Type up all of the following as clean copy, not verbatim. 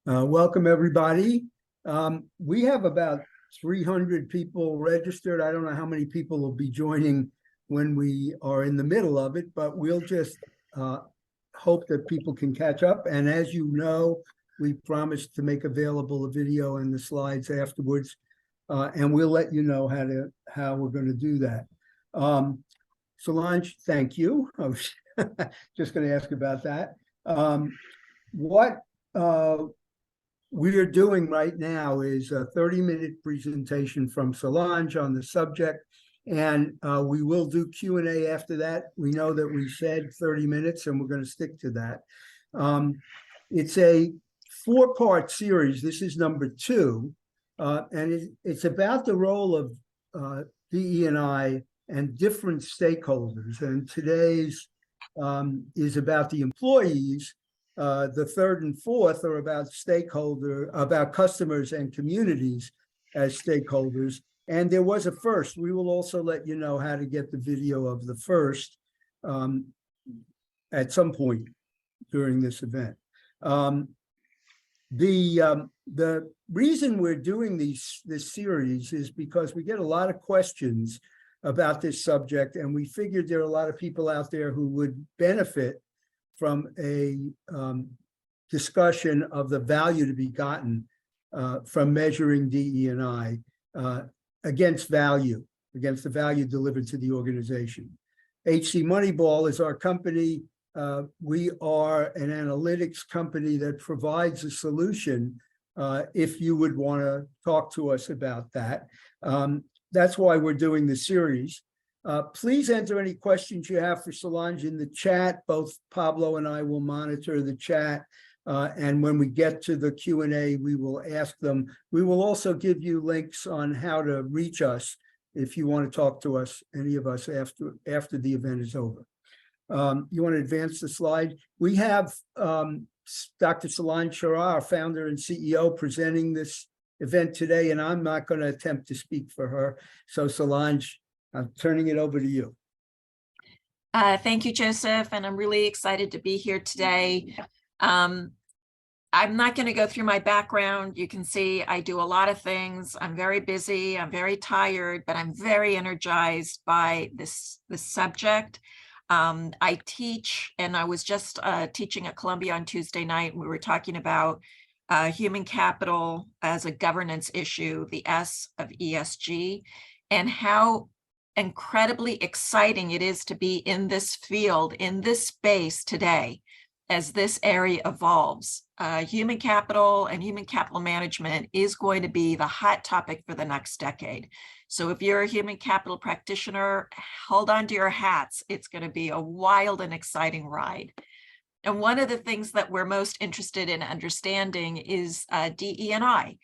Welcome, everybody. We have about 300 people registered. I don't know how many people will be joining when we are in the middle of it, but we'll just hope that people can catch up. And as you know, we promised to make available a video and the slides afterwards, and we'll let you know how we're going to do that. Solange, thank you. I was just going to ask about that. What we are doing right now is a 30-minute presentation from Solange on the subject, and we will do Q&A after that. We know that we said 30 minutes, and we're going to stick to that. It's a 4-part series. This is number 2, and it's about the role of DE&I and different stakeholders. And today's is about the employees. The 3rd and 4th are about customers and communities as stakeholders. And there was a first. We will also let you know how to get the video of the first at some point during this event. The reason we're doing this series is because we get a lot of questions about this subject, and we figured there are a lot of people out there who would benefit from a discussion of the value to be gotten from measuring DE&I against the value delivered to the organization. HC Moneyball is our company. We are an analytics company that provides a solution if you would want to talk to us about that. That's why we're doing the series. Please enter any questions you have for Solange in the chat. Both Pablo and I will monitor the chat. And when we get to the Q&A, we will ask them. We will also give you links on how to reach us if you want to talk to us, any of us, after the event is over. You want to advance the slide? We have Dr. Solange Shara, our founder and CEO, presenting this event today, and I'm not going to attempt to speak for her. So Solange, I'm turning it over to you. Thank you, Joseph, and I'm really excited to be here today. I'm not going to go through my background. You can see I do a lot of things. I'm very busy. I'm very tired, but I'm very energized by this subject. I teach, and I was just teaching at Columbia on Tuesday night, and we were talking about human capital as a governance issue, the S of ESG, and how incredibly exciting it is to be in this field, in this space today, as this area evolves. Human capital and human capital management is going to be the hot topic for the next decade. So if you're a human capital practitioner, hold on to your hats. It's going to be a wild and exciting ride. And one of the things that we're most interested in understanding is DE&I.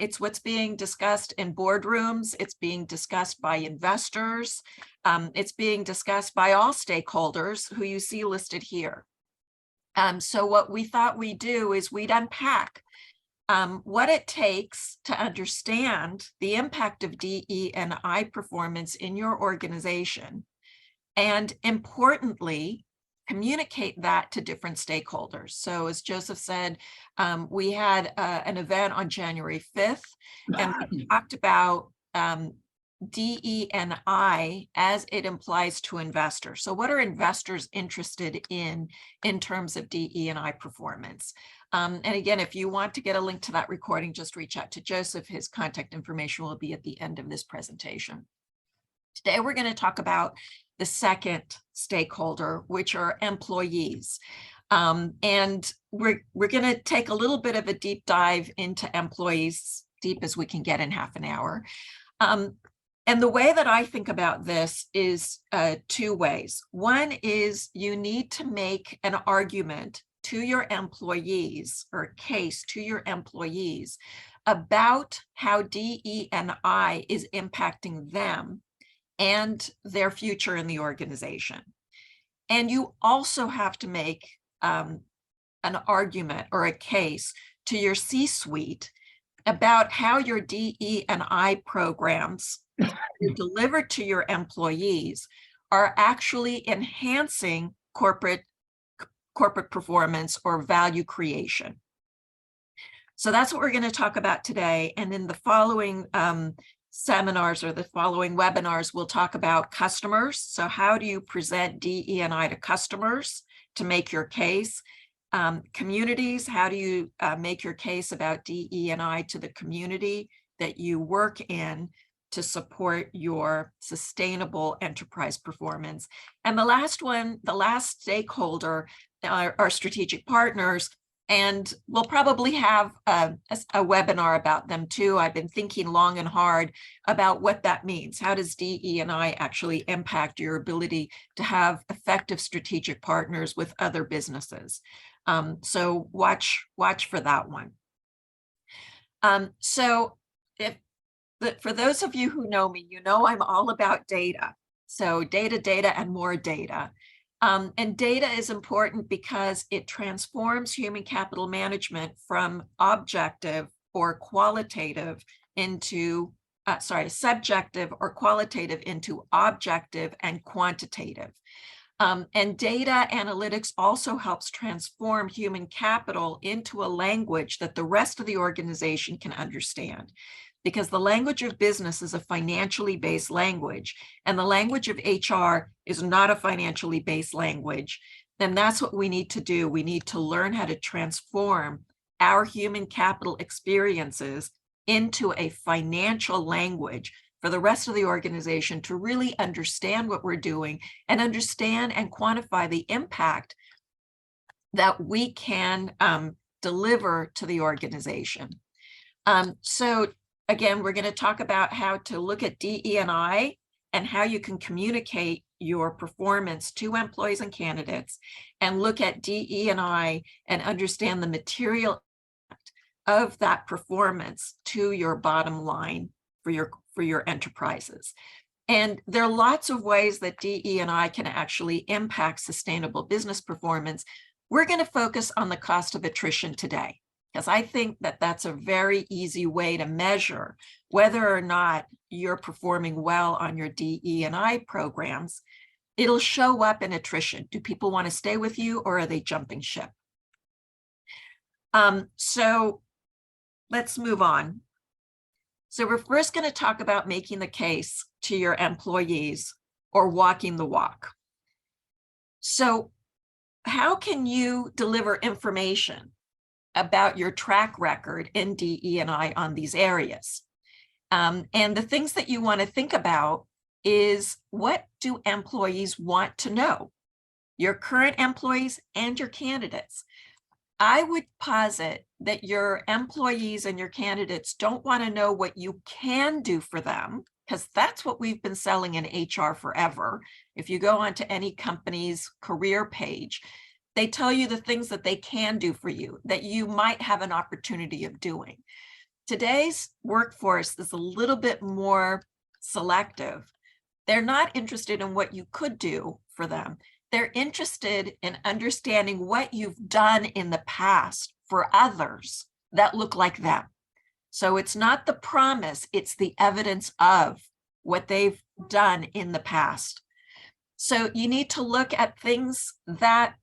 It's what's being discussed in boardrooms. It's being discussed by investors. It's being discussed by all stakeholders who you see listed here. So what we thought we'd do is we'd unpack what it takes to understand the impact of DE&I performance in your organization, and importantly, communicate that to different stakeholders. So as Joseph said, we had an event on January 5th, and we talked about DE&I as it applies to investors. So what are investors interested in terms of DE&I performance? And again, if you want to get a link to that recording, just reach out to Joseph. His contact information will be at the end of this presentation. Today, we're going to talk about the second stakeholder, which are employees. And we're going to take a little bit of a deep dive into employees, deep as we can get in half an hour. And the way that I think about this is 2 ways. One is you need to make an argument to your employees, or a case to your employees, about how DE&I is impacting them and their future in the organization. And you also have to make an argument or a case to your C-suite about how your DE&I programs delivered to your employees are actually enhancing corporate performance or value creation. So that's what we're going to talk about today. And in the following seminars or the following webinars, we'll talk about customers. So how do you present DE&I to customers to make your case? Communities, how do you make your case about DE&I to the community that you work in to support your sustainable enterprise performance? And the last one, the last stakeholder, are strategic partners. And we'll probably have a webinar about them too. I've been thinking long and hard about what that means. How does DE&I actually impact your ability to have effective strategic partners with other businesses? So watch for that one. So for those of you who know me, you know I'm all about data. So data, and more data. And data is important because it transforms human capital management from objective or qualitative into, subjective or qualitative into objective and quantitative. And data analytics also helps transform human capital into a language that the rest of the organization can understand. Because the language of business is a financially based language, and the language of HR is not a financially based language, then that's what we need to do. We need to learn how to transform our human capital experiences into a financial language for the rest of the organization to really understand what we're doing and understand and quantify the impact that we can deliver to the organization. So again, we're going to talk about how to look at DE&I and how you can communicate your performance to employees and candidates, and look at DE&I and understand the material impact of that performance to your bottom line for your enterprises. And there are lots of ways that DE&I can actually impact sustainable business performance. We're going to focus on the cost of attrition today, because I think that that's a very easy way to measure whether or not you're performing well on your DE&I programs. It'll show up in attrition. Do people want to stay with you, or are they jumping ship? So let's move on. So we're first going to talk about making the case to your employees, or walking the walk. So how can you deliver information about your track record in DE&I on these areas? And the things that you want to think about is, what do employees want to know? Your current employees and your candidates. I would posit that your employees and your candidates don't want to know what you can do for them, because that's what we've been selling in HR forever. If you go onto any company's career page, they tell you the things that they can do for you, that you might have an opportunity of doing. Today's workforce is a little bit more selective. They're not interested in what you could do for them. They're interested in understanding what you've done in the past for others that look like them. So it's not the promise, it's the evidence of what they've done in the past. So you need to look at things that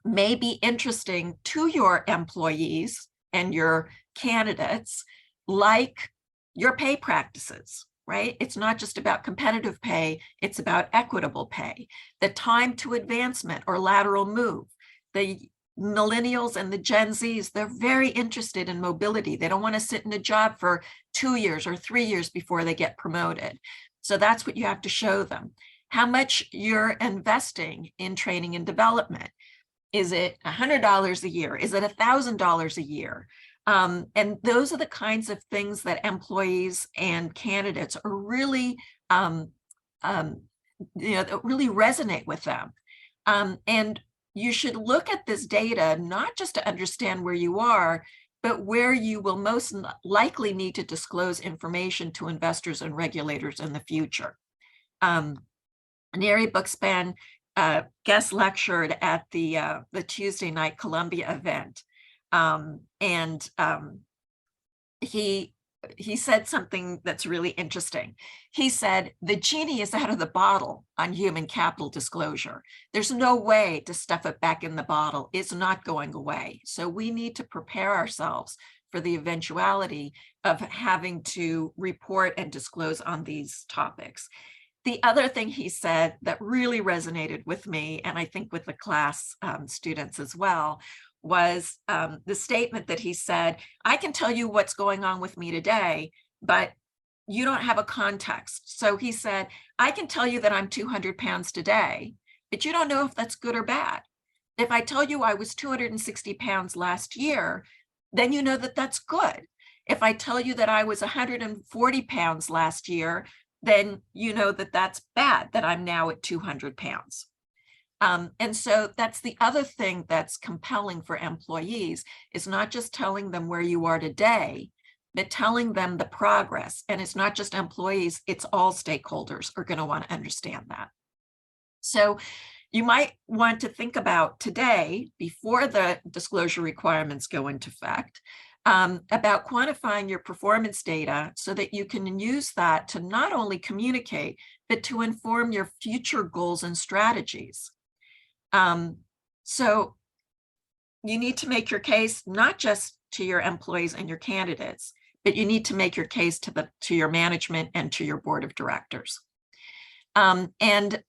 may be interesting to your employees and your candidates, like your pay practices, right? It's not just about competitive pay, it's about equitable pay, the time to advancement or lateral move. The millennials and the Gen Zs, they're very interested in mobility. They don't want to sit in a job for 2 years or 3 years before they get promoted. So that's what you have to show them. How much you're investing in training and development. Is it $100 a year? Is it $1,000 a year? And those are the kinds of things that employees and candidates are really, that really resonate with them. And you should look at this data, not just to understand where you are, but where you will most likely need to disclose information to investors and regulators in the future. Neri Buxban guest lectured at the Tuesday night Columbia event. And he he said something that's really interesting. He said, the genie is out of the bottle on human capital disclosure. There's no way to stuff it back in the bottle. It's not going away. So we need to prepare ourselves for the eventuality of having to report and disclose on these topics. The other thing he said that really resonated with me, and I think with the class students as well, was the statement that he said, I can tell you what's going on with me today, but you don't have a context. So he said, I can tell you that I'm 200 pounds today, but you don't know if that's good or bad. If I tell you I was 260 pounds last year, then you know that that's good. If I tell you that I was 140 pounds last year, then you know that that's bad, that I'm now at 200 pounds. And so that's the other thing that's compelling for employees, is not just telling them where you are today, but telling them the progress. And it's not just employees, it's all stakeholders are going to want to understand that. So you might want to think about today, before the disclosure requirements go into effect, about quantifying your performance data so that you can use that to not only communicate, but to inform your future goals and strategies. So you need to make your case not just to your employees and your candidates, but you need to make your case to your management and to your board of directors. And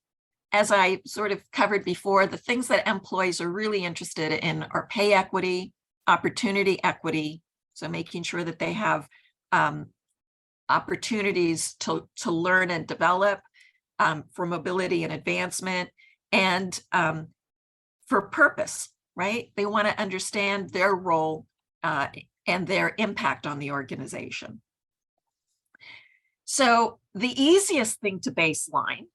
as I sort of covered before, the things that employees are really interested in are pay equity, opportunity equity, so making sure that they have opportunities to learn and develop, for mobility and advancement, and for purpose, right? They want to understand their role and their impact on the organization. So the easiest thing to baseline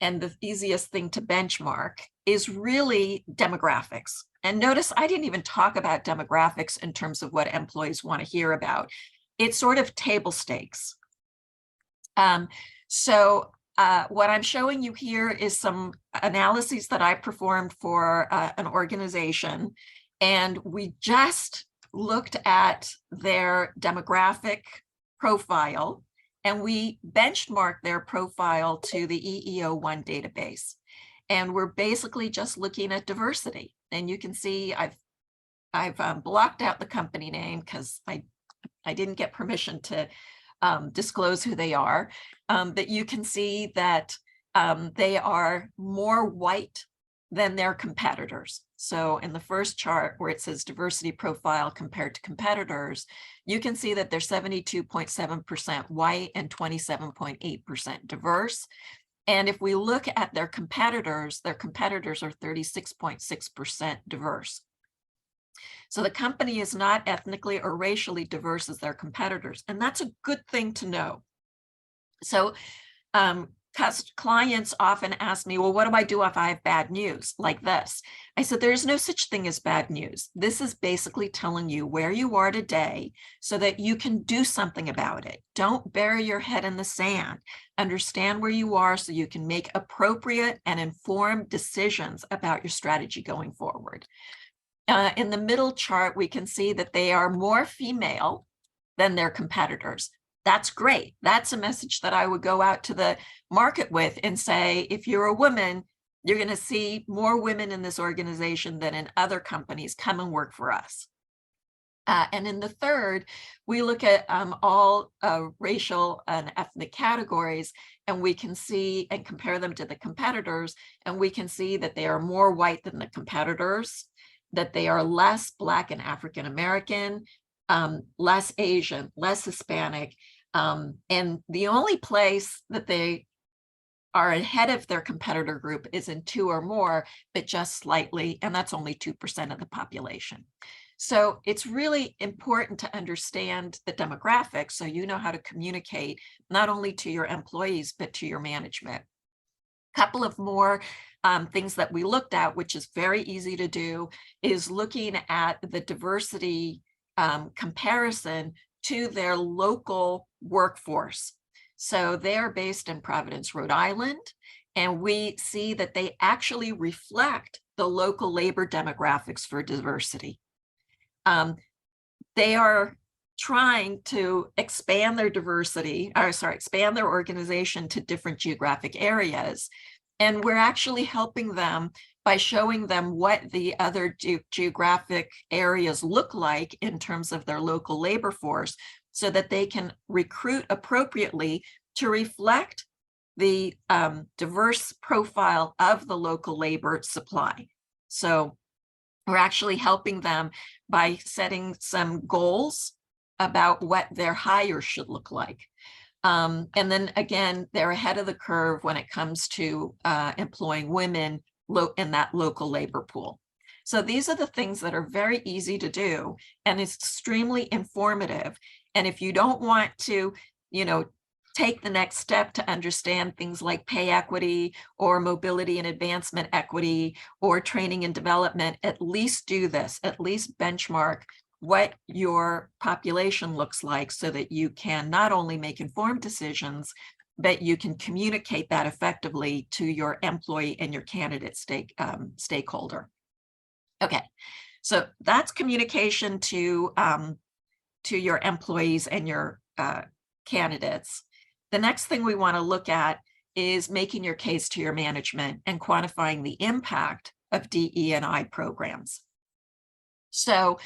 and the easiest thing to benchmark is really demographics. And notice I didn't even talk about demographics in terms of what employees want to hear about. It's sort of table stakes. What I'm showing you here is some analyses that I performed for an organization, and we just looked at their demographic profile, and we benchmarked their profile to the EEO1 database. And we're basically just looking at diversity. And you can see I've blocked out the company name because I didn't get permission to disclose who they are, but you can see that they are more white than their competitors. So in the first chart where it says diversity profile compared to competitors, you can see that they're 72.7% white and 27.8% diverse. And if we look at their competitors are 36.6% diverse. So the company is not ethnically or racially diverse as their competitors, and that's a good thing to know. So clients often ask me, well, what do I do if I have bad news like this? I said, there's no such thing as bad news. This is basically telling you where you are today so that you can do something about it. Don't bury your head in the sand. Understand where you are so you can make appropriate and informed decisions about your strategy going forward. In the middle chart, we can see that they are more female than their competitors. That's great. That's a message that I would go out to the market with and say, if you're a woman, you're going to see more women in this organization than in other companies. Come and work for us. And in the third, we look at all racial and ethnic categories, and we can see and compare them to the competitors, and we can see that they are more white than the competitors, that they are less Black and African American, less Asian, less Hispanic. And the only place that they are ahead of their competitor group is in 2 or more, but just slightly, and that's only 2% of the population. So it's really important to understand the demographics so you know how to communicate not only to your employees, but to your management. A couple of more things that we looked at, which is very easy to do, is looking at the diversity comparison to their local workforce. So they are based in Providence, Rhode Island, and we see that they actually reflect the local labor demographics for diversity. They are trying to expand their diversity, or sorry, expand their organization to different geographic areas. And we're actually helping them by showing them what the other geographic areas look like in terms of their local labor force, so that they can recruit appropriately to reflect the diverse profile of the local labor supply. So we're actually helping them by setting some goals about what their hire should look like. And then again, they're ahead of the curve when it comes to employing women in that local labor pool. So these are the things that are very easy to do, and it's extremely informative. And if you don't want to, take the next step to understand things like pay equity or mobility and advancement equity or training and development, at least do this, at least benchmark what your population looks like, so that you can not only make informed decisions, but you can communicate that effectively to your employee and your candidate stakeholder. Okay, so that's communication to your employees and your candidates. The next thing we want to look at is making your case to your management and quantifying the impact of DE&I programs. So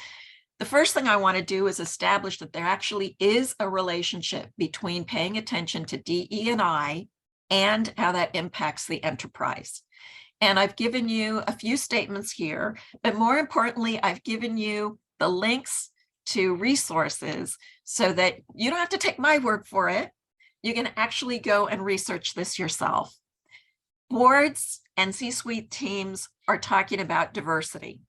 the first thing I want to do is establish that there actually is a relationship between paying attention to DE&I and how that impacts the enterprise. And I've given you a few statements here, but more importantly, I've given you the links to resources so that you don't have to take my word for it. You can actually go and research this yourself. Boards and C-suite teams are talking about diversity.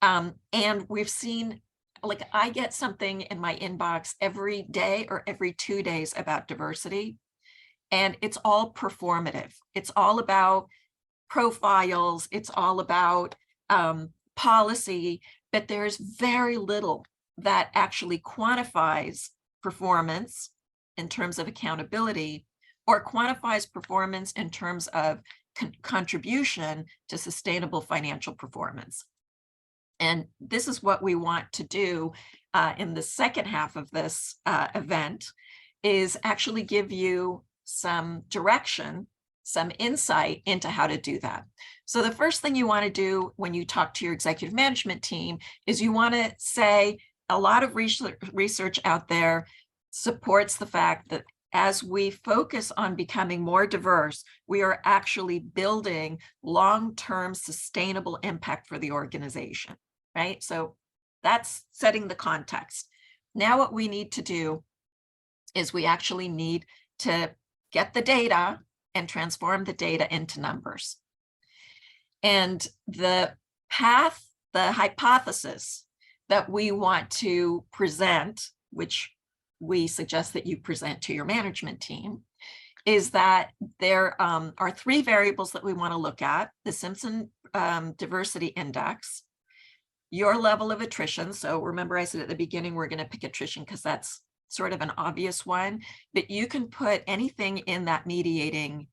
And we've seen, like, I get something in my inbox every day or every 2 days about diversity, and it's all performative. It's all about profiles. It's all about policy, but there's very little that actually quantifies performance in terms of accountability, or quantifies performance in terms of contribution to sustainable financial performance. And this is what we want to do in the second half of this event, is actually give you some direction, some insight into how to do that. So the first thing you want to do when you talk to your executive management team is you want to say, a lot of research out there supports the fact that as we focus on becoming more diverse, we are actually building long-term sustainable impact for the organization, right? So that's setting the context. Now what we need to do is we actually need to get the data and transform the data into numbers. And the path, the hypothesis that we want to present, which we suggest that you present to your management team, is that there are 3 variables that we want to look at: the Simpson Diversity Index, your level of attrition. So remember, I said at the beginning, we're going to pick attrition because that's sort of an obvious one, but you can put anything in that mediating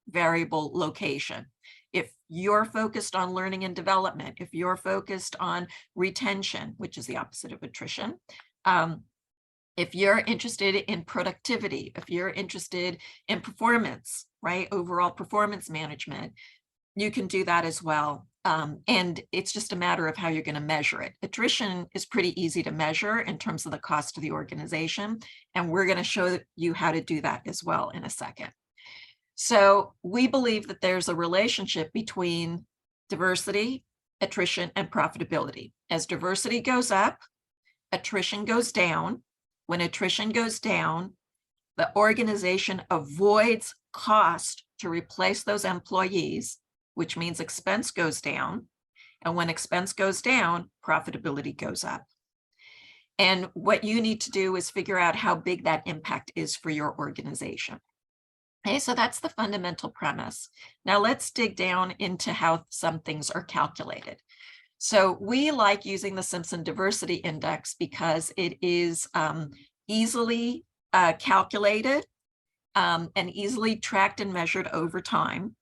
variable location. If you're focused on learning and development, if you're focused on retention, which is the opposite of attrition, if you're interested in productivity, if you're interested in performance, right, overall performance management, you can do that as well. And it's just a matter of how you're going to measure it. Attrition is pretty easy to measure in terms of the cost to the organization, and we're going to show you how to do that as well in a second. So we believe that there's a relationship between diversity, attrition, and profitability. As diversity goes up, attrition goes down. When attrition goes down, the organization avoids cost to replace those employees, which means expense goes down. And when expense goes down, profitability goes up. And what you need to do is figure out how big that impact is for your organization. Okay, so that's the fundamental premise. Now let's dig down into how some things are calculated. So we like using the Simpson Diversity Index because it is easily calculated and easily tracked and measured over time.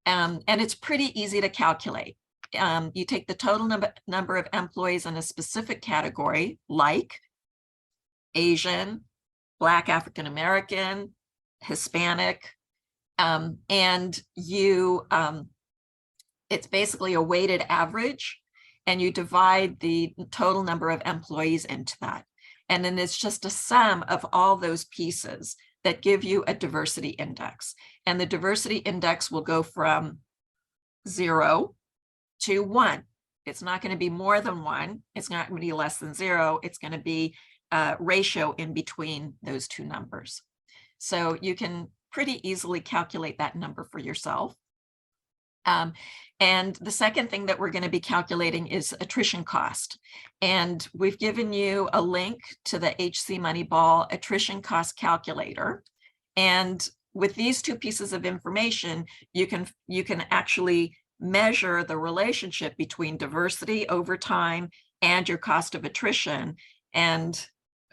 And it's pretty easy to calculate. You take the total number of employees in a specific category, like Asian, Black, African American, Hispanic, and it's basically a weighted average, and you divide the total number of employees into that. And then it's just a sum of all those pieces that give you a diversity index. And the diversity index will go from 0 to 1. It's not going to be more than 1. It's not going to be less than 0. It's going to be a ratio in between those two numbers. So you can pretty easily calculate that number for yourself. And the second thing that we're going to be calculating is attrition cost. And we've given you a link to the HC Moneyball attrition cost calculator. And with these two pieces of information, you can actually measure the relationship between diversity over time and your cost of attrition. And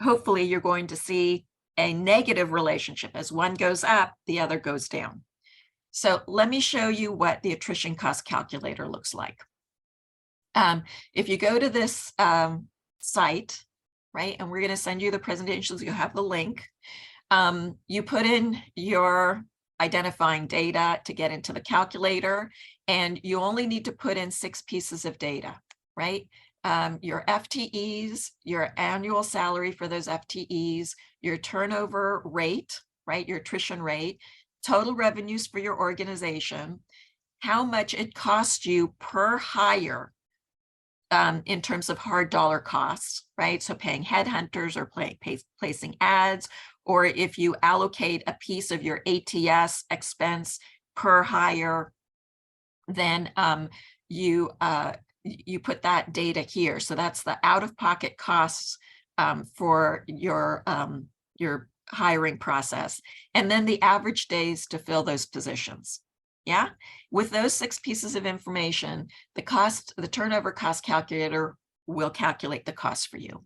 hopefully you're going to see a negative relationship. As one goes up, the other goes down. So let me show you what the attrition cost calculator looks like. If you go to this site, right, and we're going to send you the presentations, you have the link. You put in your identifying data to get into the calculator, and you only need to put in 6 pieces of data, right? Your FTEs, your annual salary for those FTEs, your turnover rate, right, your attrition rate, total revenues for your organization, how much it costs you per hire in terms of hard dollar costs, right? So paying headhunters or placing ads, or if you allocate a piece of your ATS expense per hire, then you put that data here. So that's the out-of-pocket costs for your hiring process, and then the average days to fill those positions. Yeah, with those 6 pieces of information, the turnover cost calculator will calculate the cost for you.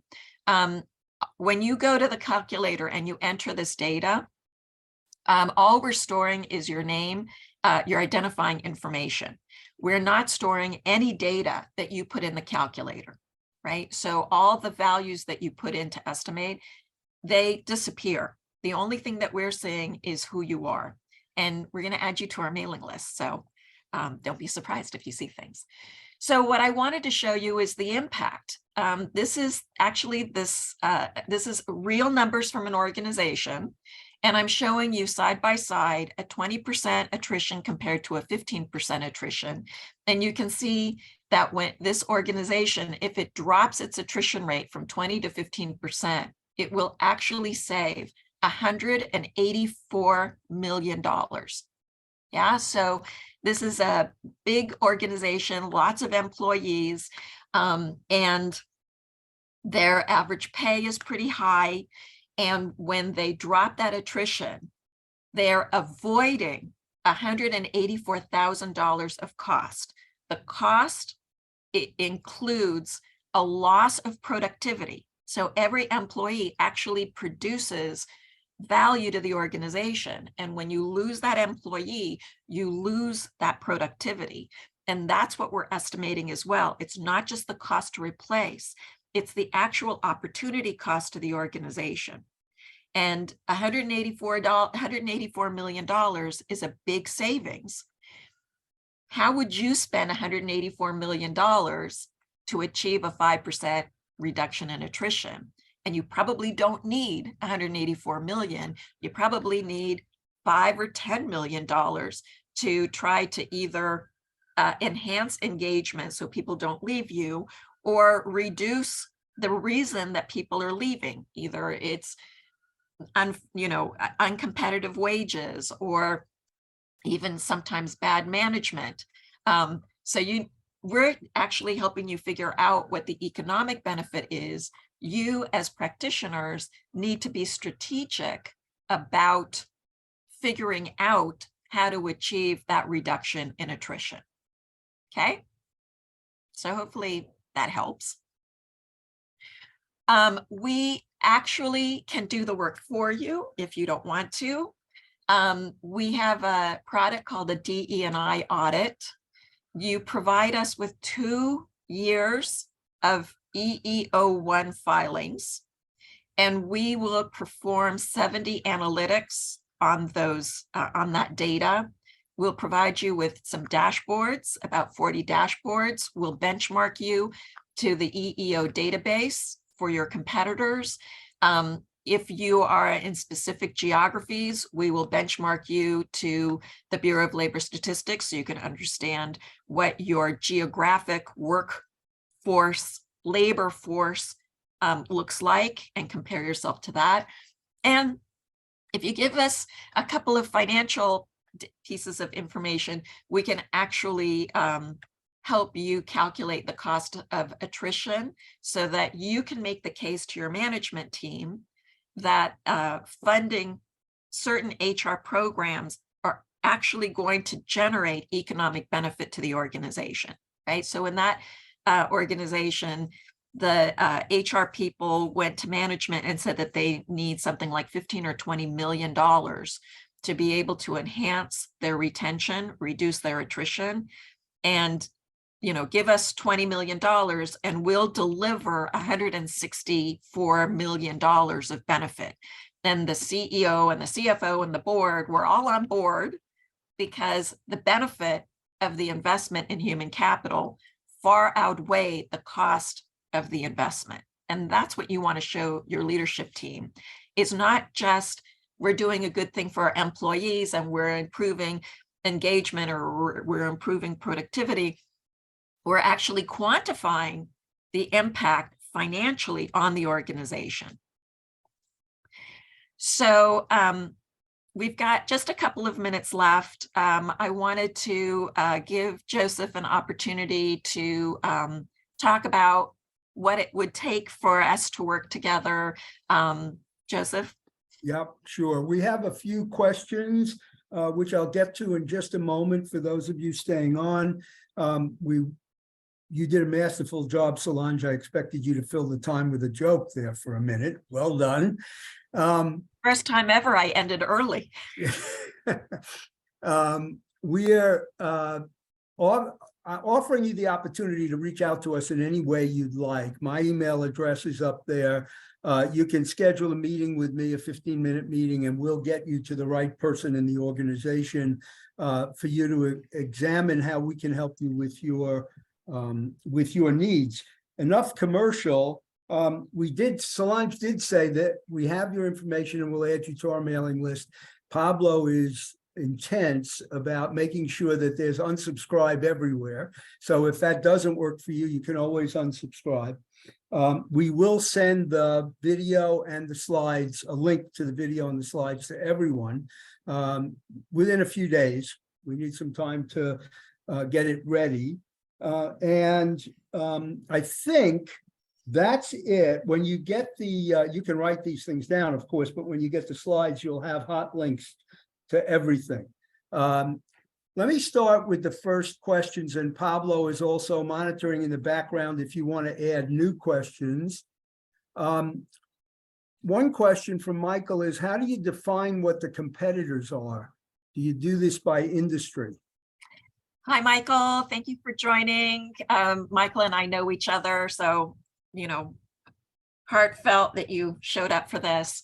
When you go to the calculator and you enter this data, all we're storing is your name, your identifying information. We're not storing any data that you put in the calculator, right? So all the values that you put in to estimate, they disappear. The only thing that we're seeing is who you are. And we're going to add you to our mailing list. So don't be surprised if you see things. So what I wanted to show you is the impact. This is actually, this is real numbers from an organization. And I'm showing you side by side a 20% attrition compared to a 15% attrition. And you can see that when this organization, if it drops its attrition rate from 20 to 15%, it will actually save $184 million. Yeah, so this is a big organization, lots of employees, and their average pay is pretty high. And when they drop that attrition, they're avoiding $184,000 of cost. The cost, it includes a loss of productivity. So every employee actually produces value to the organization. And when you lose that employee, you lose that productivity. And that's what we're estimating as well. It's not just the cost to replace, it's the actual opportunity cost to the organization. And $184 million is a big savings. How would you spend $184 million to achieve a 5% reduction in attrition? And you probably don't need $184 million. You probably need $5 or $10 million to try to either enhance engagement so people don't leave you, or reduce the reason that people are leaving. Either it's uncompetitive wages, or even sometimes bad management. We're actually helping you figure out what the economic benefit is. You as practitioners need to be strategic about figuring out how to achieve that reduction in attrition. Okay, so hopefully that helps. We actually can do the work for you if you don't want to. We have a product called a DE&I audit. You provide us with 2 years of EEO1 filings, and we will perform 70 analytics on those, on that data. We'll provide you with some dashboards, about 40 dashboards. We'll benchmark you to the EEO database for your competitors. If you are in specific geographies, we will benchmark you to the Bureau of Labor Statistics so you can understand what your geographic workforce, labor force looks like and compare yourself to that. And if you give us a couple of financial pieces of information, we can actually help you calculate the cost of attrition so that you can make the case to your management team that funding certain HR programs are actually going to generate economic benefit to the organization, right? So in that organization, the HR people went to management and said that they need something like $15 or $20 million to be able to enhance their retention, reduce their attrition, and give us $20 million and we'll deliver $164 million of benefit. Then the CEO and the CFO and the board were all on board because the benefit of the investment in human capital far outweighed the cost of the investment. And that's what you want to show your leadership team. It's not just we're doing a good thing for our employees and we're improving engagement or we're improving productivity. We're actually quantifying the impact financially on the organization. So we've got just a couple of minutes left. I wanted to give Joseph an opportunity to talk about what it would take for us to work together. Joseph? Yep, sure. We have a few questions, which I'll get to in just a moment for those of you staying on. You did a masterful job, Solange. I expected you to fill the time with a joke there for a minute. Well done. First time ever I ended early. We are offering you the opportunity to reach out to us in any way you'd like. My email address is up there. You can schedule a meeting with me, a 15-minute meeting, and we'll get you to the right person in the organization for you to examine how we can help you with your needs. Enough commercial. Solange did say that we have your information and we'll add you to our mailing list. Pablo is intense about making sure that there's unsubscribe everywhere. So if that doesn't work for you, you can always unsubscribe. We will send the video and the slides, a link to the video and the slides to everyone within a few days. We need some time to get it ready. I think that's it. When you get the, you can write these things down, of course, but when you get the slides, you'll have hot links to everything. Let me start with the first questions, and Pablo is also monitoring in the background if you want to add new questions. One question from Michael is, how do you define what the competitors are? Do you do this by industry? Hi, Michael. Thank you for joining. Michael and I know each other, so, heartfelt that you showed up for this.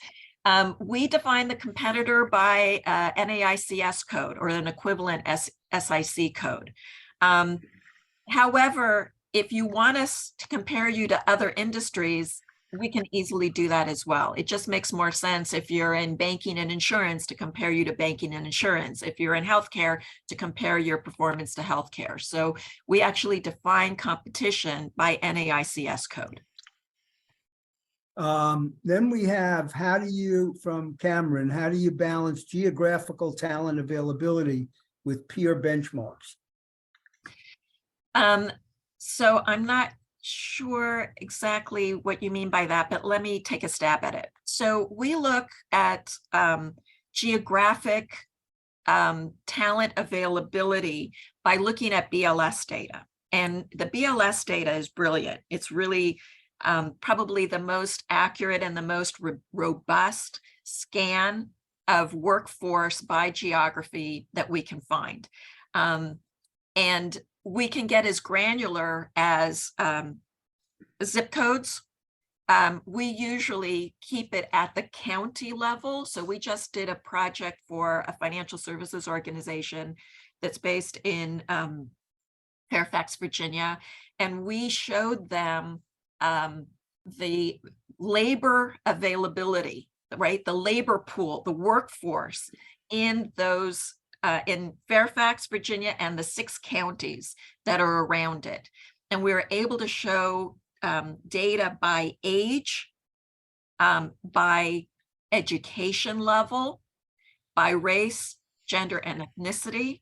We define the competitor by NAICS code or an equivalent SIC code. However, if you want us to compare you to other industries, we can easily do that as well. It just makes more sense if you're in banking and insurance to compare you to banking and insurance. If you're in healthcare, to compare your performance to healthcare. So we actually define competition by NAICS code. Then we have, from Cameron, how do you balance geographical talent availability with peer benchmarks? So I'm not sure exactly what you mean by that, but let me take a stab at it. So we look at geographic talent availability by looking at BLS data. And the BLS data is brilliant. It's really probably the most accurate and the most robust scan of workforce by geography that we can find. And we can get as granular as zip codes, we usually keep it at the county level. So we just did a project for a financial services organization that's based in Fairfax, Virginia, and we showed them the labor availability, right? The labor pool, the workforce in those in Fairfax, Virginia, and the 6 counties that are around it. And we were able to show data by age, by education level, by race, gender, and ethnicity.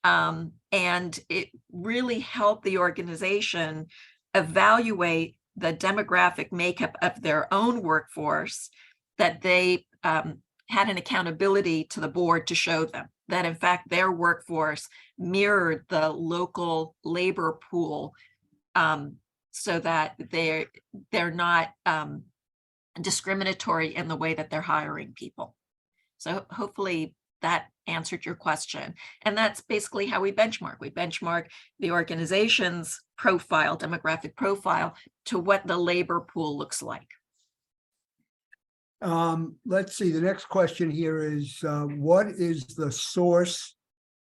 And it really helped the organization evaluate the demographic makeup of their own workforce, that they had an accountability to the board to show them that in fact their workforce mirrored the local labor pool, so that they're not discriminatory in the way that they're hiring people. So hopefully that answered your question. And that's basically how we benchmark. We benchmark the organization's profile, demographic profile, to what the labor pool looks like. Let's see, the next question here is, what is the source?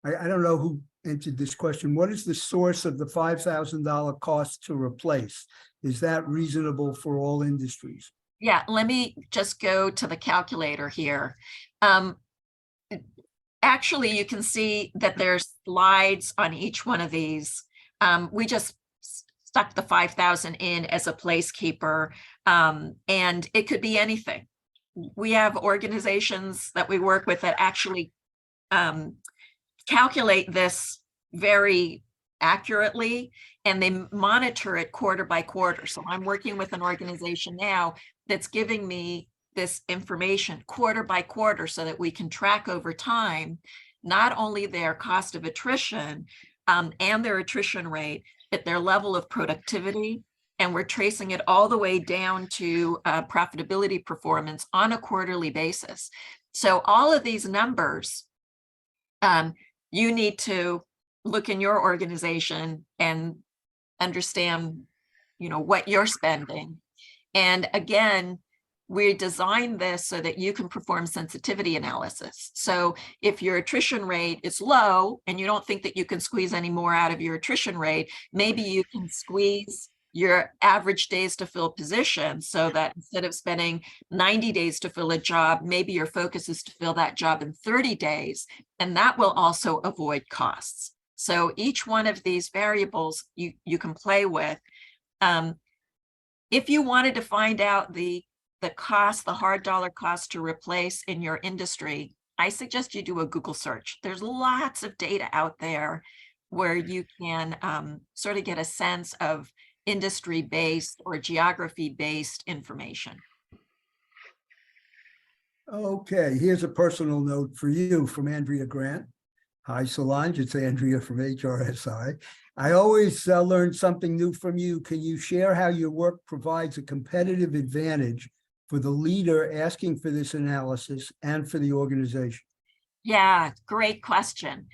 I don't know who entered this question. What is the source of the $5,000 cost to replace? Is that reasonable for all industries? Yeah, let me just go to the calculator here. Actually, you can see that there's slides on each one of these. We just stuck the 5,000 in as a placekeeper, and it could be anything. We have organizations that we work with that actually calculate this very accurately, and they monitor it quarter by quarter. So I'm working with an organization now that's giving me this information quarter by quarter so that we can track over time, not only their cost of attrition and their attrition rate, but their level of productivity. And we're tracing it all the way down to profitability performance on a quarterly basis. So all of these numbers, you need to look in your organization and understand, what you're spending. And again, we designed this so that you can perform sensitivity analysis. So if your attrition rate is low and you don't think that you can squeeze any more out of your attrition rate, maybe you can squeeze your average days to fill position, so that instead of spending 90 days to fill a job, maybe your focus is to fill that job in 30 days, and that will also avoid costs. So each one of these variables you can play with. If you wanted to find out the cost, the hard dollar cost to replace in your industry, I suggest you do a Google search. There's lots of data out there where you can sort of get a sense of industry-based or geography-based information. Okay, here's a personal note for you from Andrea Grant. Hi, Solange, it's Andrea from HRSI. I always learn something new from you. Can you share how your work provides a competitive advantage for the leader asking for this analysis and for the organization? Yeah, great question.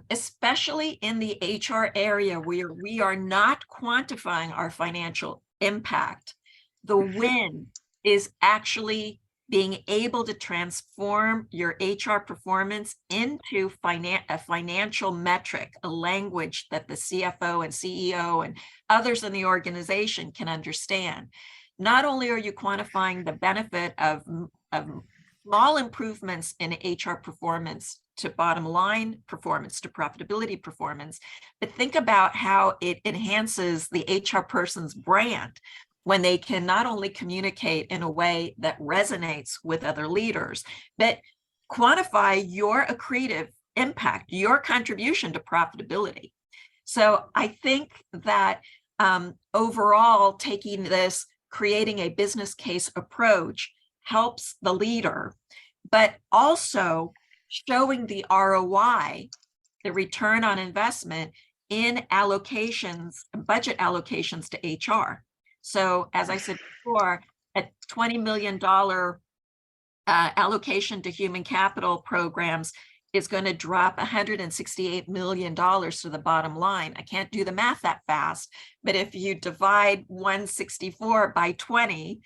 Especially in the HR area where we are not quantifying our financial impact. The win is actually being able to transform your HR performance into a financial metric, a language that the CFO and CEO and others in the organization can understand. Not only are you quantifying the benefit of small improvements in HR performance to bottom line performance, to profitability performance, but think about how it enhances the HR person's brand when they can not only communicate in a way that resonates with other leaders, but quantify your accretive impact, your contribution to profitability. So I think that overall, taking this, creating a business case approach helps the leader, but also showing the ROI, the return on investment in allocations, budget allocations to HR. So as I said before, a $20 million allocation to human capital programs is going to drop $168 million to the bottom line. I can't do the math that fast, but if you divide 164 by 20,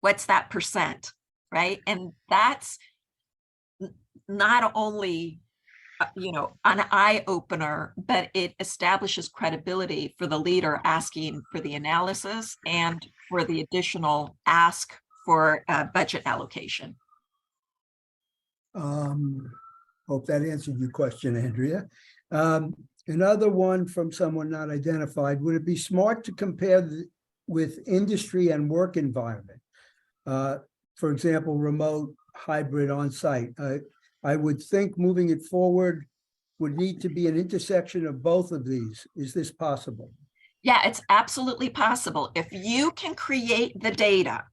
what's that percent, right? And that's not only an eye opener, but it establishes credibility for the leader asking for the analysis and for the additional ask for budget allocation. Hope that answered your question, Andrea. Another one from someone not identified. Would it be smart to compare with industry and work environment? For example, remote, hybrid, on-site. I would think moving it forward would need to be an intersection of both of these. Is this possible? Yeah, it's absolutely possible. If you can create the data,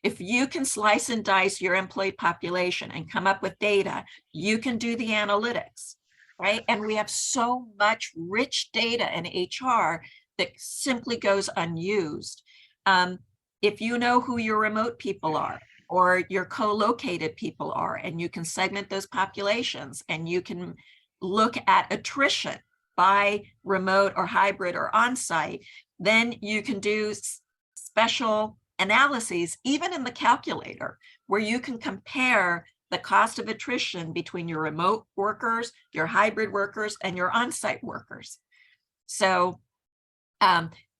if you can slice and dice your employee population and come up with data, you can do the analytics, right? And we have so much rich data in HR that simply goes unused. If you know who your remote people are, or your co-located people are, and you can segment those populations, and you can look at attrition by remote or hybrid or on-site, then you can do special analyses, even in the calculator, where you can compare the cost of attrition between your remote workers, your hybrid workers, and your on-site workers. So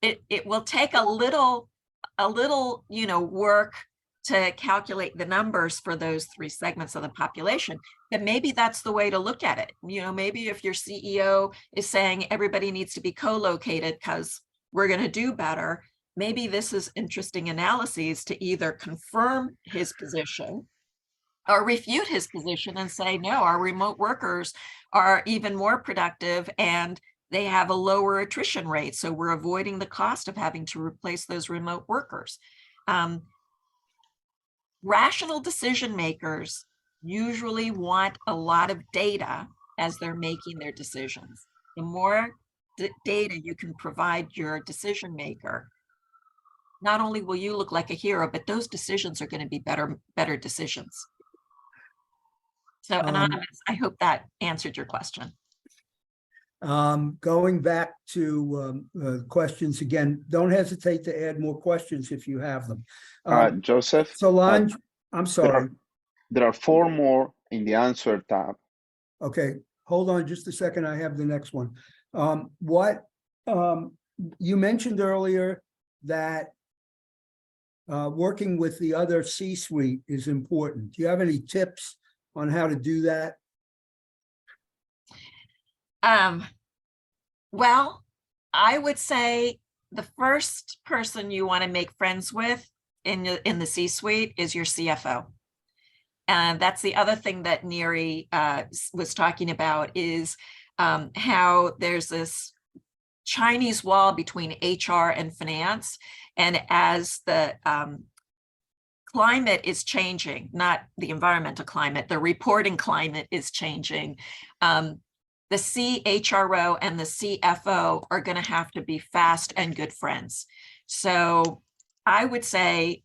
it will take a little work to calculate the numbers for those three segments of the population, but maybe that's the way to look at it. Maybe if your CEO is saying everybody needs to be co-located because we're going to do better, maybe this is interesting analyses to either confirm his position or refute his position and say, no, our remote workers are even more productive and they have a lower attrition rate. So we're avoiding the cost of having to replace those remote workers. Rational decision makers usually want a lot of data as they're making their decisions. The more data you can provide your decision maker, not only will you look like a hero, but those decisions are going to be better decisions. So Anonymous, I hope that answered your question. Going back to questions again, don't hesitate to add more questions if you have them. Joseph, Solange, I'm sorry. There are 4 more in the answer tab. Okay, hold on just a second. I have the next one. You mentioned earlier that working with the other C-suite is important. Do you have any tips on how to do that? Well, I would say the first person you want to make friends with in the C-suite is your CFO. And that's the other thing that Neri was talking about is how there's this Chinese wall between HR and finance. And as the climate is changing, not the environmental climate, the reporting climate is changing, the CHRO and the CFO are going to have to be fast and good friends. So I would say,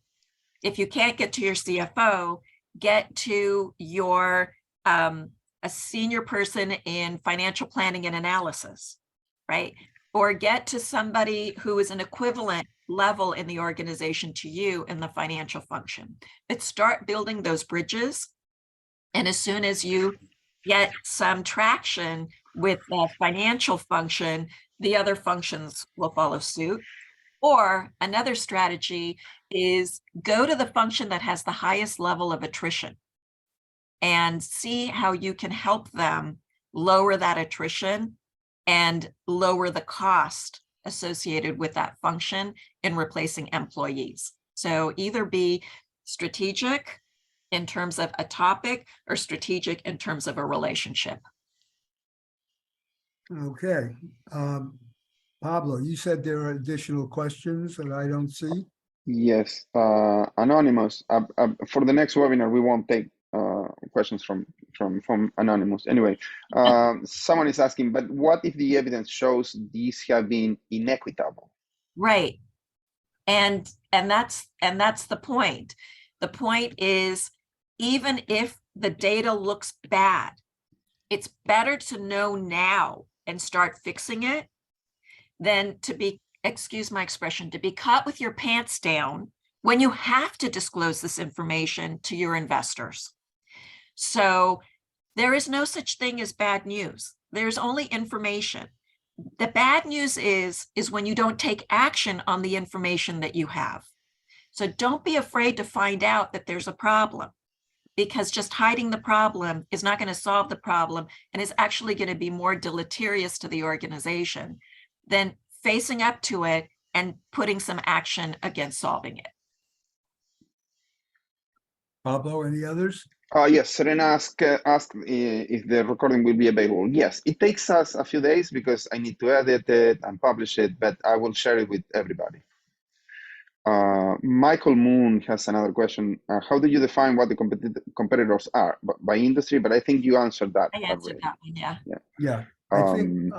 if you can't get to your CFO, get to your a senior person in financial planning and analysis, right? Or get to somebody who is an equivalent level in the organization to you in the financial function. But start building those bridges. And as soon as you get some traction with the financial function, the other functions will follow suit. Or another strategy is go to the function that has the highest level of attrition and see how you can help them lower that attrition and lower the cost associated with that function in replacing employees. So either be strategic in terms of a topic or strategic in terms of a relationship. Okay. Pablo, you said there are additional questions that I don't see. Yes, Anonymous. For the next webinar, we won't take questions from Anonymous. Anyway, someone is asking, but what if the evidence shows these have been inequitable? Right, and that's the point. The point is, even if the data looks bad, it's better to know now and start fixing it than to be, excuse my expression, to be caught with your pants down when you have to disclose this information to your investors. So there is no such thing as bad news. There's only information. The bad news is when you don't take action on the information that you have. So don't be afraid to find out that there's a problem, because just hiding the problem is not going to solve the problem and is actually going to be more deleterious to the organization than facing up to it and putting some action against solving it. Pablo, any others? Yes, Serena asked if the recording will be available. Yes, it takes us a few days because I need to edit it and publish it, but I will share it with everybody. Michael Moon has another question. How do you define what the competitors are? By industry, but I think you answered that. I answered that one, yeah. Yeah, I think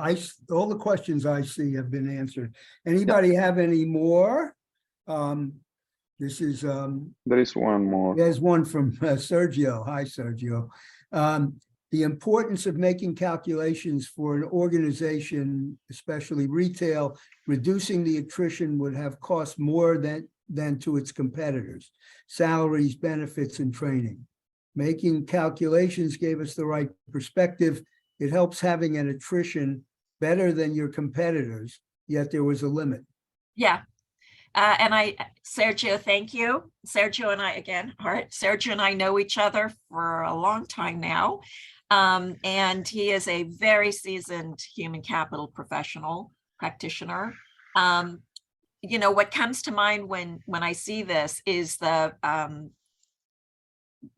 all the questions I see have been answered. Anybody have any more? This is there is one more. There's one from Sergio. Hi, Sergio. The importance of making calculations for an organization, especially retail, reducing the attrition would have cost more than to its competitors. Salaries, benefits, and training. Making calculations gave us the right perspective. It helps having an attrition better than your competitors, yet there was a limit. Yeah. And Sergio, thank you. Sergio and I, again, all right, Sergio and I know each other for a long time now. And he is a very seasoned human capital professional practitioner. You know, what comes to mind when I see this is the,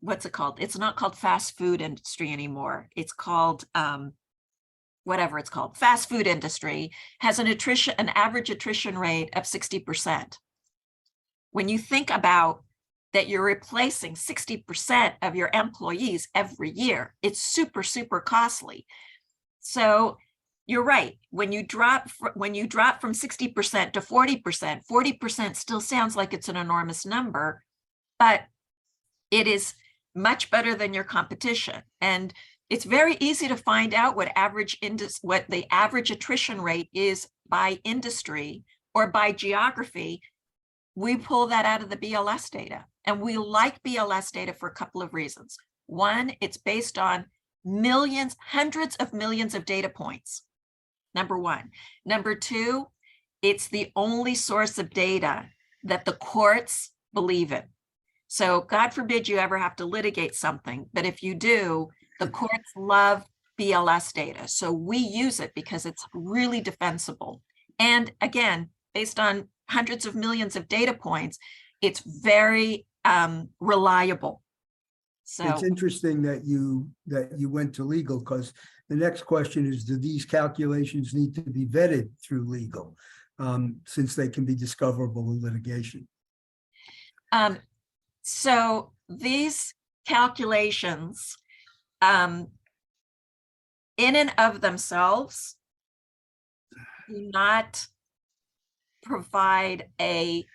what's it called? It's not called fast food industry anymore. It's called, whatever it's called, fast food industry has an average attrition rate of 60%. When you think about that you're replacing 60% of your employees every year, it's super, super costly. So you're right. When you drop from 60% to 40%, 40% still sounds like it's an enormous number, but it is much better than your competition. And it's very easy to find out what the average attrition rate is by industry or by geography. We pull that out of the BLS data, and we like BLS data for a couple of reasons. One, it's based on millions, hundreds of millions of data points. Number one. Number two, it's the only source of data that the courts believe in. So God forbid you ever have to litigate something, but if you do, the courts love BLS data. So we use it because it's really defensible. And again, based on hundreds of millions of data points, it's very reliable. So it's interesting that you went to legal, because the next question is, do these calculations need to be vetted through legal, since they can be discoverable in litigation? So these calculations, in and of themselves, do not provide a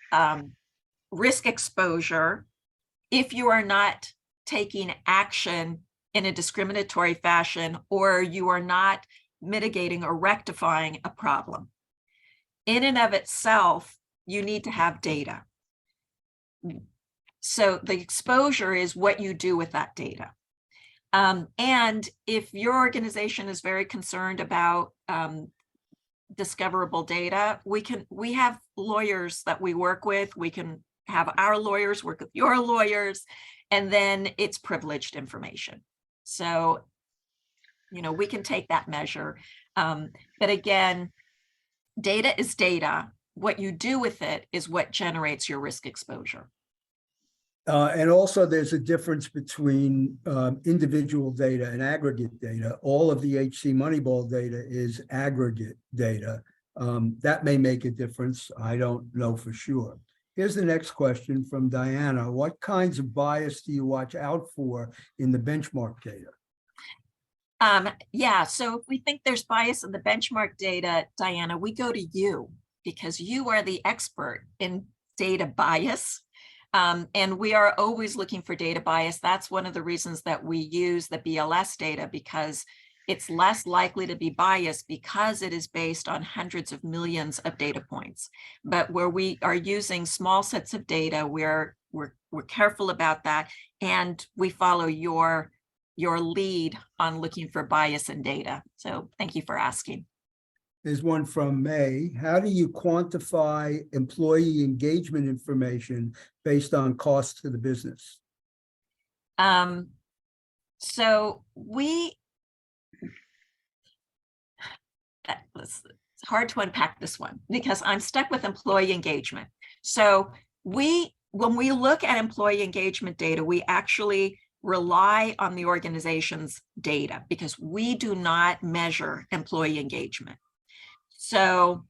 risk exposure if you are not taking action in a discriminatory fashion, or you are not mitigating or rectifying a problem. In and of itself, you need to have data. So the exposure is what you do with that data. And if your organization is very concerned about discoverable data, we have lawyers that we work with. We can have our lawyers work with your lawyers, and then it's privileged information. So, you know, we can take that measure. But again, data is data. What you do with it is what generates your risk exposure. And also there's a difference between individual data and aggregate data. All of the HC Moneyball data is aggregate data. That may make a difference. I don't know for sure. Here's the next question from Diana. What kinds of bias do you watch out for in the benchmark data? Yeah, so if we think there's bias in the benchmark data, Diana, we go to you because you are the expert in data bias. And we are always looking for data bias. That's one of the reasons that we use the BLS data, because it's less likely to be biased because it is based on hundreds of millions of data points. But where we are using small sets of data, we're careful about that, and we follow your lead on looking for bias in data. So thank you for asking. There's one from May. How do you quantify employee engagement information based on cost to the business? So it's hard to unpack this one because I'm stuck with employee engagement. So when we look at employee engagement data, we actually rely on the organization's data because we do not measure employee engagement. So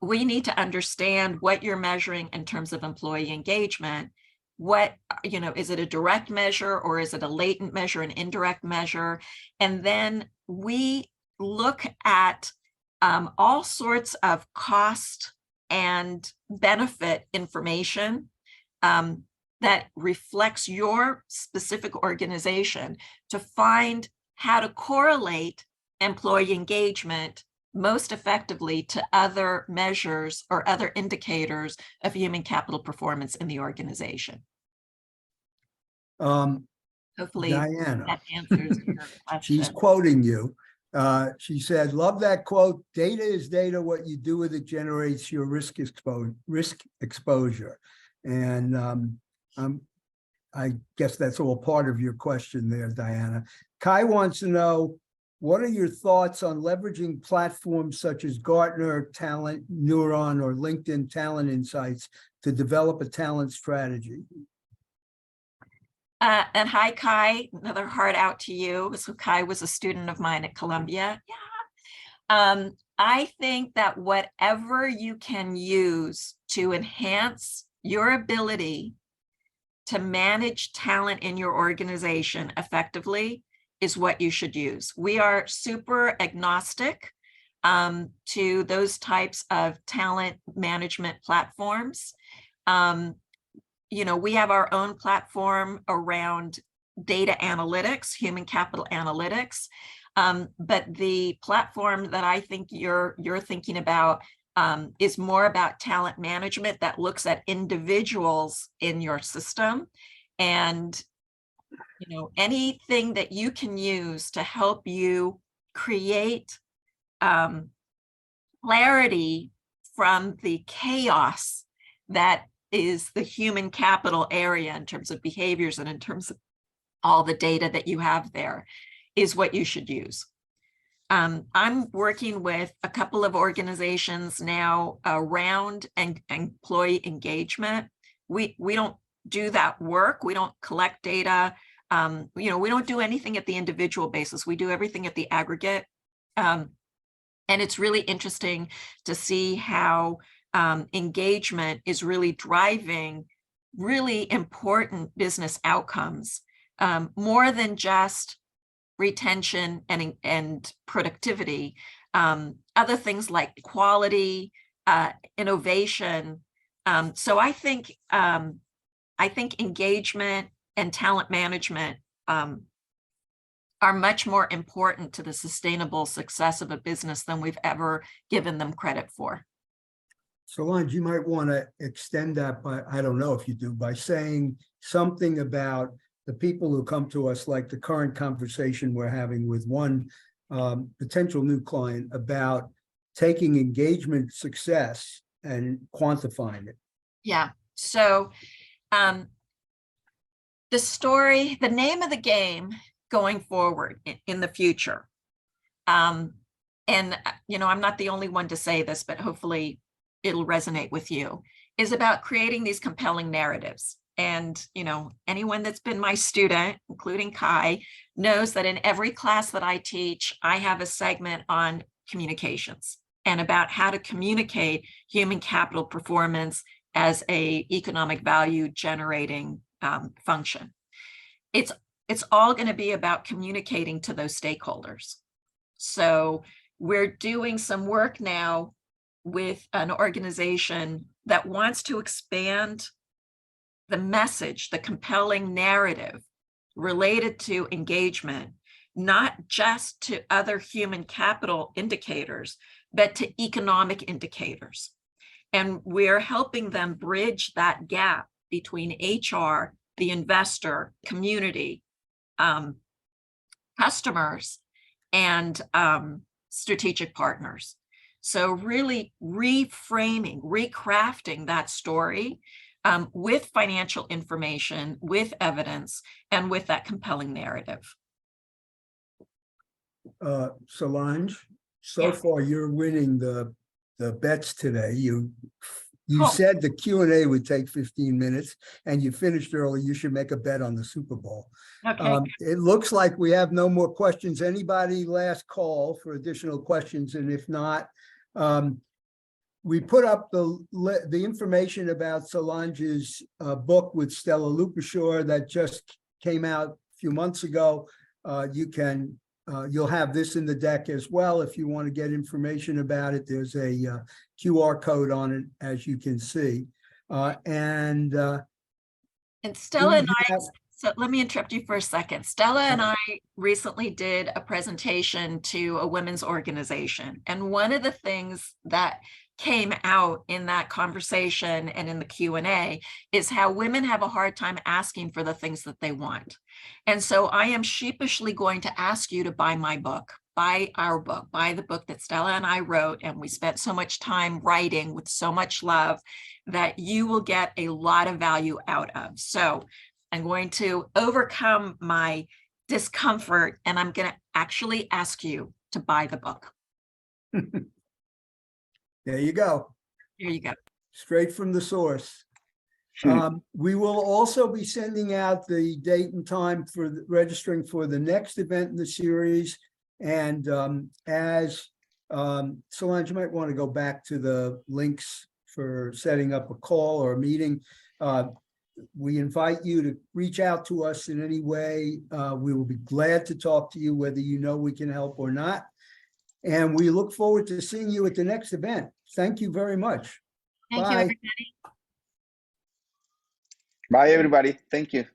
we need to understand what you're measuring in terms of employee engagement. What, is it a direct measure or is it a latent measure, an indirect measure? And then we look at all sorts of cost and benefit information that reflects your specific organization to find how to correlate employee engagement most effectively to other measures or other indicators of human capital performance in the organization. Hopefully Diana, that answers your question. she's quoting you. She said, love that quote. Data is data. What you do with it generates your risk exposure. And I guess that's all part of your question there, Diana. Kai wants to know, what are your thoughts on leveraging platforms such as Gartner, Talent, Neuron, or LinkedIn Talent Insights to develop a talent strategy? And hi, Kai, another heart out to you. So Kai was a student of mine at Columbia. Yeah. I think that whatever you can use to enhance your ability to manage talent in your organization effectively is what you should use. We are super agnostic to those types of talent management platforms. We have our own platform around data analytics, human capital analytics. But the platform that I think you're thinking about is more about talent management that looks at individuals in your system. And anything that you can use to help you create clarity from the chaos that is the human capital area in terms of behaviors and in terms of all the data that you have there is what you should use. I'm working with a couple of organizations now around employee engagement. We don't do that work. We don't collect data. We don't do anything at the individual basis. We do everything at the aggregate. And it's really interesting to see how engagement is really driving really important business outcomes, more than just retention and productivity, other things like quality, innovation. So I think engagement and talent management are much more important to the sustainable success of a business than we've ever given them credit for. Solange, you might want to extend that by, I don't know if you do, by saying something about the people who come to us, like the current conversation we're having with one potential new client about taking engagement success and quantifying it. Yeah. So the name of the game going forward in the future, and I'm not the only one to say this, but hopefully it'll resonate with you, is about creating these compelling narratives. And, anyone that's been my student, including Kai, knows that in every class that I teach, I have a segment on communications and about how to communicate human capital performance as a economic value generating function. It's all going to be about communicating to those stakeholders. So we're doing some work now with an organization that wants to expand the message, the compelling narrative related to engagement not just to other human capital indicators, but to economic indicators. And we're helping them bridge that gap between HR, the investor, community, customers, and strategic partners. So really reframing, recrafting that story with financial information, with evidence, and with that compelling narrative. Solange, so Yes. far you're winning the bets today. You Oh. said the Q&A would take 15 minutes and you finished early. You should make a bet on the Super Bowl. Okay. It looks like we have no more questions. Anybody last call for additional questions? And if not, we put up the information about Solange's book with Stella Lukashore that just came out a few months ago. You'll have this in the deck as well. If you want to get information about it, there's a QR code on it, as you can see. And Stella and I, have- so let me interrupt you for a second. Stella and I recently did a presentation to a women's organization. And one of the things that came out in that conversation and in the Q&A is how women have a hard time asking for the things that they want. And so I am sheepishly going to ask you to buy my book, buy our book, buy the book that Stella and I wrote, and we spent so much time writing with so much love that you will get a lot of value out of. So I'm going to overcome my discomfort and I'm going to actually ask you to buy the book. there you go. Here you go. Straight from the source. We will also be sending out the date and time for registering for the next event in the series. And as Solange, you might want to go back to the links for setting up a call or a meeting. We invite you to reach out to us in any way. We will be glad to talk to you, whether you know we can help or not. And we look forward to seeing you at the next event. Thank you very much. Thank you, Bye. everybody. Bye, everybody. Thank you.